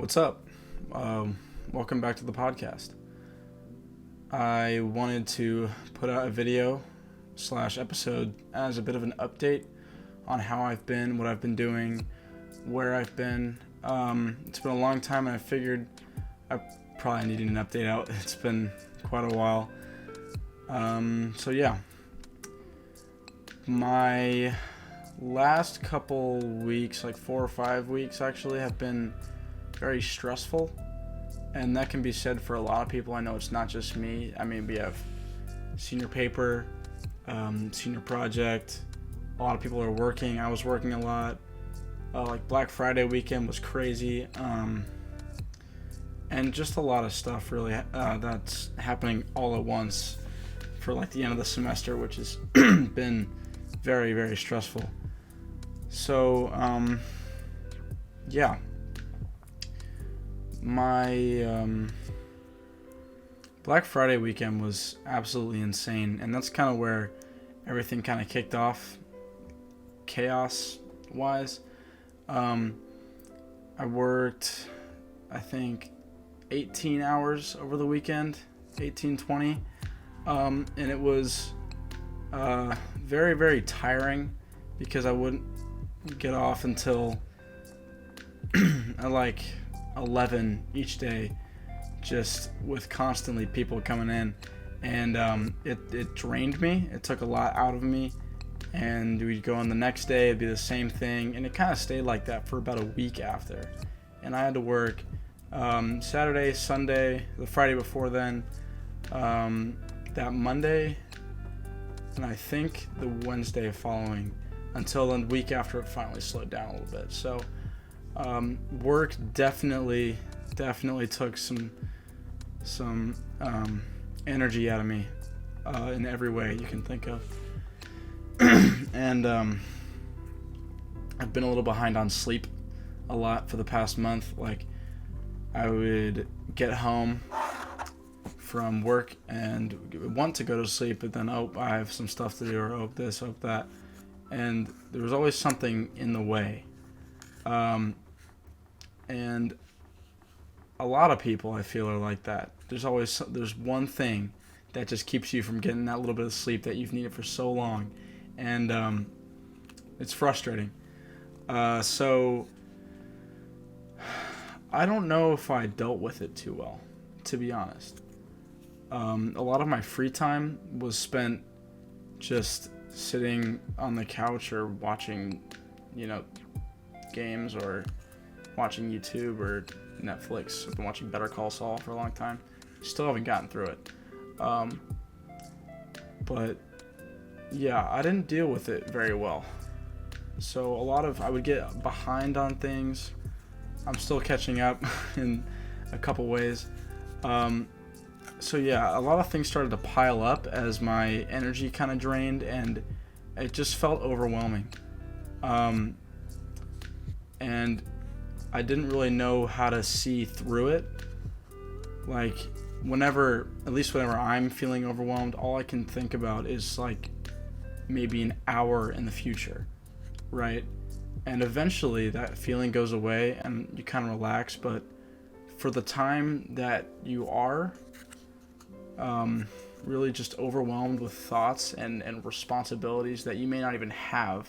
What's up? Welcome back to the podcast. I wanted to put out a video / episode as a bit of an update on how I've been, what I've been doing, where I've been. It's been a long time and I figured I probably needed an update out. It's been quite a while. So yeah. My last couple weeks, like 4 or 5 weeks actually, have been very stressful, and that can be said for a lot of people. I know it's not just me. I mean, we have senior paper, senior project. A lot of people are working. I was working a lot. Like Black Friday weekend was crazy, and just a lot of stuff really that's happening all at once for like the end of the semester, which has been very, very stressful. So yeah. My Black Friday weekend was absolutely insane, and that's kind of where everything kind of kicked off, chaos-wise. I worked, I think, 18 hours over the weekend, 20, and it was very, very tiring because I wouldn't get off until like 11 each day, just with constantly people coming in, and it drained me. It took a lot out of me, and we'd go on the next day, it'd be the same thing, and it kind of stayed like that for about a week after. And I had to work Saturday, Sunday, the Friday before then, that Monday, and I think the Wednesday following, until the week after it finally slowed down a little bit. So work definitely took some energy out of me in every way you can think of. And I've been a little behind on sleep a lot for the past month. Like, I would get home from work and want to go to sleep, but then I have some stuff to do, or this, that, and there was always something in the way. And a lot of people, I feel, are like that. There's one thing that just keeps you from getting that little bit of sleep that you've needed for so long, and it's frustrating. So I don't know if I dealt with it too well, to be honest. A lot of my free time was spent just sitting on the couch or watching, games, or watching YouTube or Netflix. I've been watching Better Call Saul for a long time. Still haven't gotten through it. But yeah, I didn't deal with it very well. So I would get behind on things. I'm still catching up in a couple ways. So yeah, a lot of things started to pile up as my energy kind of drained, and it just felt overwhelming. And I didn't really know how to see through it. Like, whenever I'm feeling overwhelmed, all I can think about is like maybe an hour in the future, right? And eventually that feeling goes away and you kind of relax, but for the time that you are really just overwhelmed with thoughts and responsibilities that you may not even have,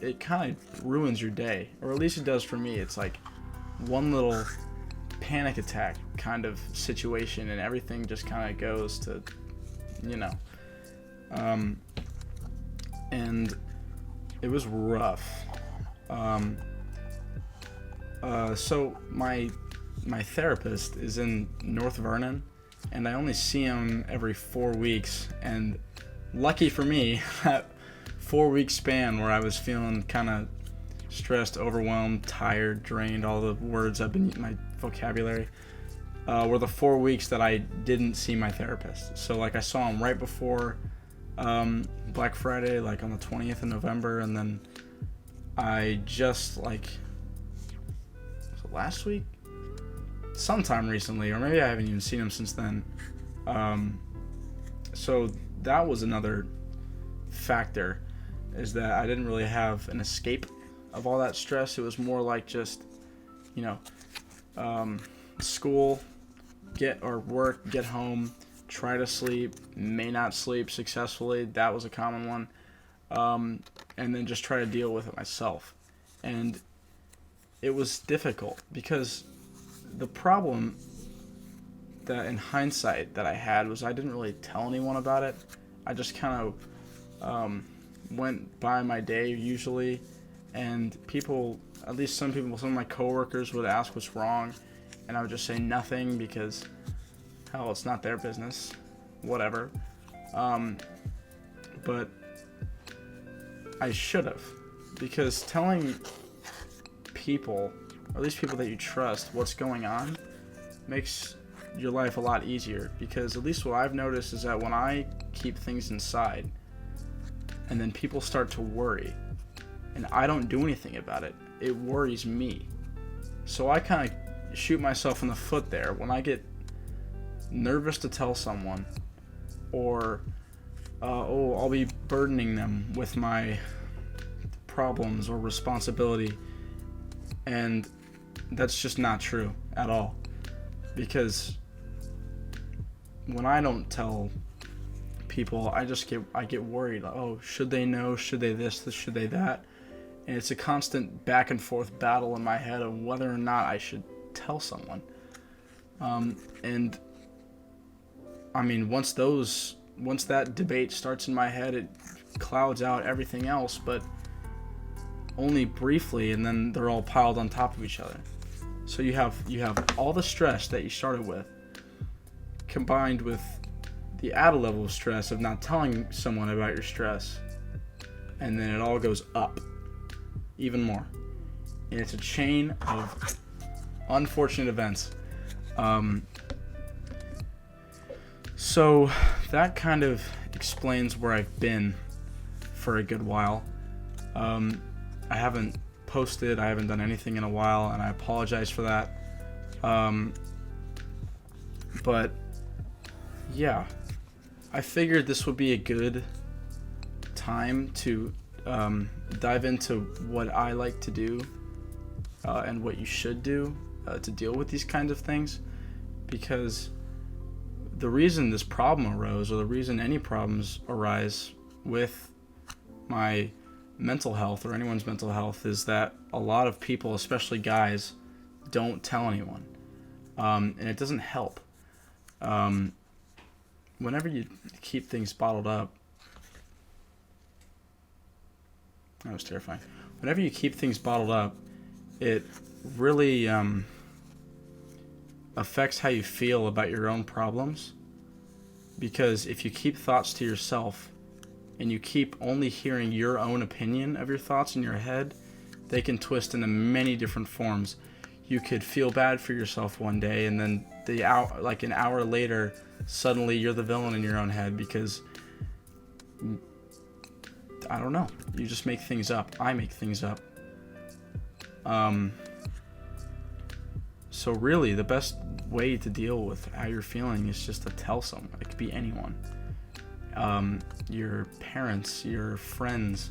it kind of ruins your day, or at least it does for me. It's like one little panic attack kind of situation, and everything just kind of goes to, and it was rough. So my therapist is in North Vernon, and I only see him every 4 weeks, and lucky for me, that 4-week span where I was feeling kind of stressed, overwhelmed, tired, drained, all the words I've been using, my vocabulary, were the 4 weeks that I didn't see my therapist. So like, I saw him right before Black Friday, like on the 20th of November, and then I just was it last week? Sometime recently, or maybe I haven't even seen him since then. So that was another factor, is that I didn't really have an escape of all that stress, it was more like just, school, work, get home, try to sleep, may not sleep successfully. That was a common one. And then just try to deal with it myself. And it was difficult because the problem that in hindsight that I had was I didn't really tell anyone about it. I just kind of went by my day usually, and people, at least some of my coworkers would ask what's wrong, and I would just say nothing because, hell, it's not their business, whatever. But I should have, because telling people, or at least people that you trust, what's going on makes your life a lot easier. Because at least what I've noticed is that when I keep things inside and then people start to worry and I don't do anything about it, it worries me. So I kind of shoot myself in the foot there when I get nervous to tell someone, or I'll be burdening them with my problems or responsibility, and that's just not true at all. Because when I don't tell people, I get worried. Oh, should they know? Should they this? Should they that? And it's a constant back and forth battle in my head of whether or not I should tell someone. And I mean, once that debate starts in my head, it clouds out everything else, but only briefly, and then they're all piled on top of each other. So you have all the stress that you started with, combined with the added level of stress of not telling someone about your stress, and then it all goes up even more. And it's a chain of unfortunate events. So that kind of explains where I've been for a good while. I haven't posted, I haven't done anything in a while, and I apologize for that. But yeah, I figured this would be a good time to dive into what I like to do and what you should do to deal with these kinds of things, because the reason this problem arose, or the reason any problems arise with my mental health or anyone's mental health, is that a lot of people, especially guys, don't tell anyone, and it doesn't help. Whenever you keep things bottled up, that was terrifying. Whenever you keep things bottled up, it really affects how you feel about your own problems. Because if you keep thoughts to yourself and you keep only hearing your own opinion of your thoughts in your head, they can twist into many different forms. You could feel bad for yourself one day, and then an hour later, suddenly you're the villain in your own head because, I don't know, you just make things up. I make things up. So really, the best way to deal with how you're feeling is just to tell someone. It could be anyone. Your parents, your friends,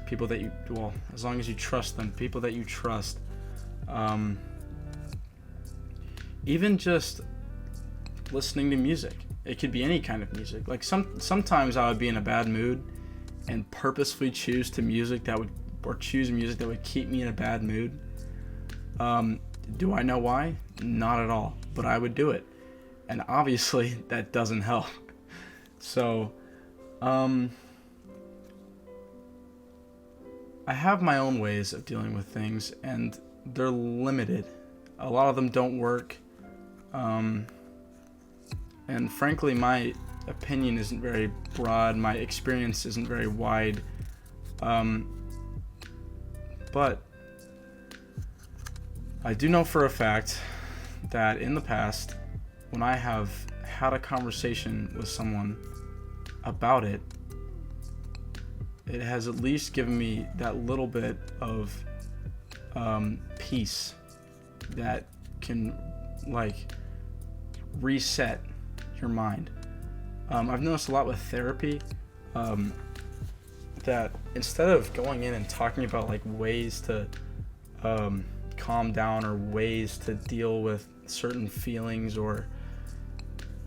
people that as long as you trust them, people that you trust. Even just listening to music. It could be any kind of music. Like sometimes I would be in a bad mood and purposefully choose music that would keep me in a bad mood. Do I know why? Not at all. But I would do it. And obviously that doesn't help. So, I have my own ways of dealing with things, and they're limited. A lot of them don't work. And frankly, my opinion isn't very broad. My experience isn't very wide. But I do know for a fact that in the past, when I have had a conversation with someone about it, it has at least given me that little bit of peace that can reset your mind. I've noticed a lot with therapy. that instead of going in and talking about like ways to calm down or ways to deal with certain feelings or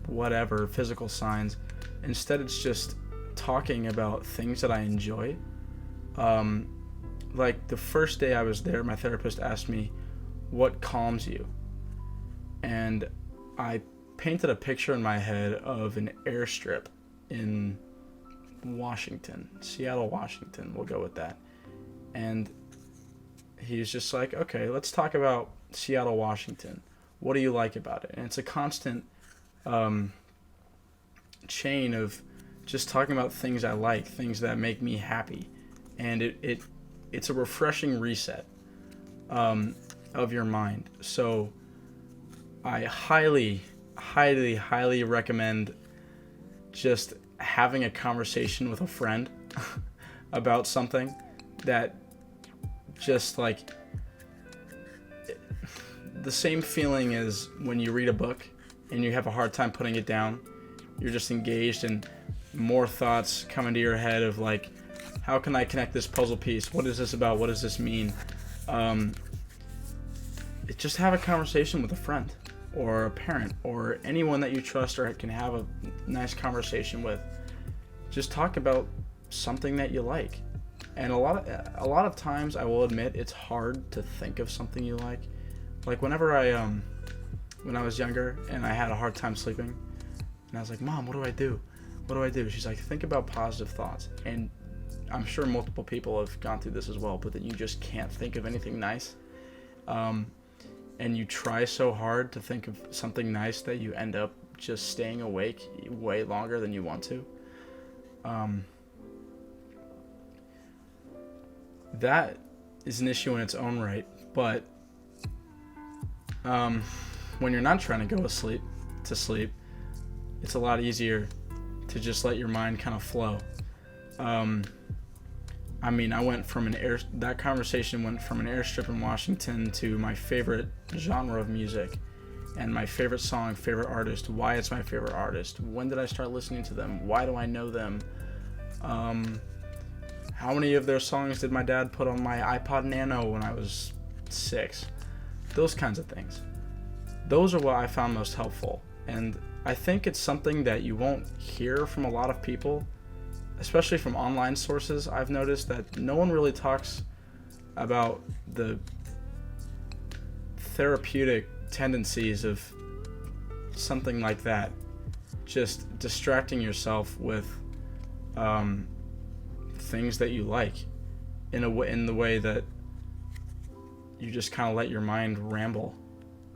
whatever physical signs, instead it's just talking about things that I enjoy. Like the first day I was there, my therapist asked me, what calms you? And I painted a picture in my head of an airstrip in Washington, Seattle, Washington, we'll go with that. And he was just like, okay, let's talk about Seattle, Washington. What do you like about it? And it's a constant chain of just talking about things I like, things that make me happy. And it's a refreshing reset of your mind. So I highly, highly, highly recommend just having a conversation with a friend about something that just like the same feeling as when you read a book and you have a hard time putting it down. You're just engaged and more thoughts come into your head of like, how can I connect this puzzle piece? What is this about? What does this mean? Just have a conversation with a friend or a parent or anyone that you trust or can have a nice conversation with. Just talk about something that you like. And a lot of times, I will admit, it's hard to think of something you like. Like whenever when I was younger and I had a hard time sleeping, and I was like, Mom, what do I do? What do I do? She's like, think about positive thoughts. And I'm sure multiple people have gone through this as well, but then you just can't think of anything nice. And you try so hard to think of something nice that you end up just staying awake way longer than you want to. That is an issue in its own right, but when you're not trying to go to sleep, it's a lot easier to just let your mind kind of flow. I mean, that conversation went from an airstrip in Washington to my favorite genre of music and my favorite song, favorite artist, why it's my favorite artist, when did I start listening to them, why do I know them, how many of their songs did my dad put on my iPod Nano when I was 6, those kinds of things. Those are what I found most helpful, and I think it's something that you won't hear from a lot of people, especially from online sources. I've noticed that no one really talks about the therapeutic tendencies of something like that. Just distracting yourself with things that you like in the way that you just kind of let your mind ramble.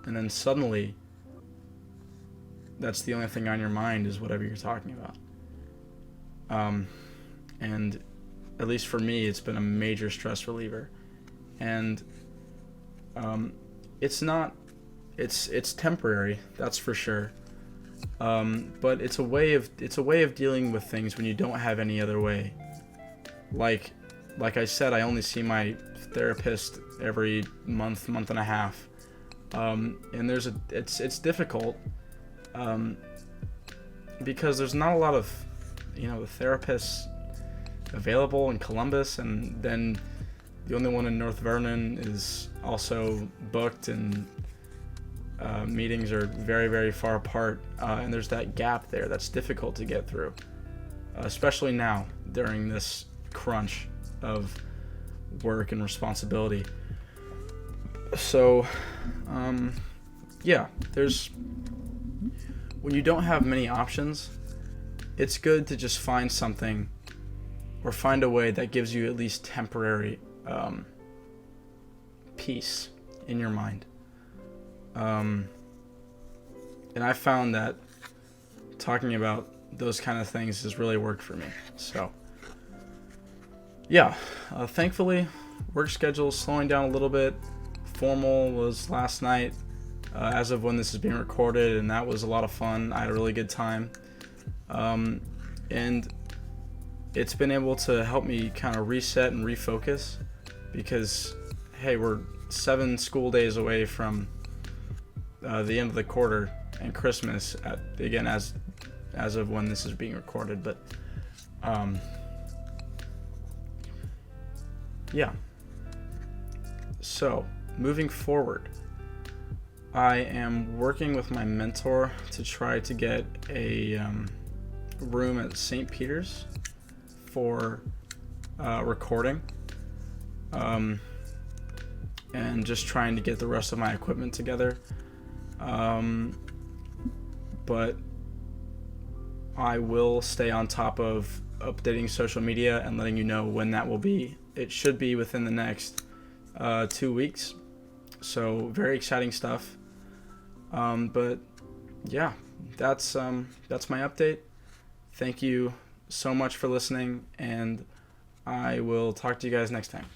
And then suddenly, that's the only thing on your mind is whatever you're talking about. And at least for me, it's been a major stress reliever. And it's temporary, that's for sure. But it's a way of dealing with things when you don't have any other way. Like I said, I only see my therapist every month and a half. And it's difficult because there's not a lot of therapists available in Columbus, and then the only one in North Vernon is also booked, and meetings are very, very far apart, and there's that gap there that's difficult to get through, especially now during this crunch of work and responsibility. So when you don't have many options, it's good to just find something or find a way that gives you at least temporary peace in your mind. And I found that talking about those kind of things has really worked for me. So, thankfully, work schedule is slowing down a little bit. Formal was last night, as of when this is being recorded, and that was a lot of fun. I had a really good time. And it's been able to help me kind of reset and refocus because, hey, we're 7 school days away from the end of the quarter and Christmas, again, as of when this is being recorded. But yeah. So, moving forward, I am working with my mentor to try to get a room at St. Peter's for recording, and just trying to get the rest of my equipment together. But I will stay on top of updating social media and letting you know when that will be. It should be within the next 2 weeks. So very exciting stuff. But yeah, that's my update. Thank you so much for listening, and I will talk to you guys next time.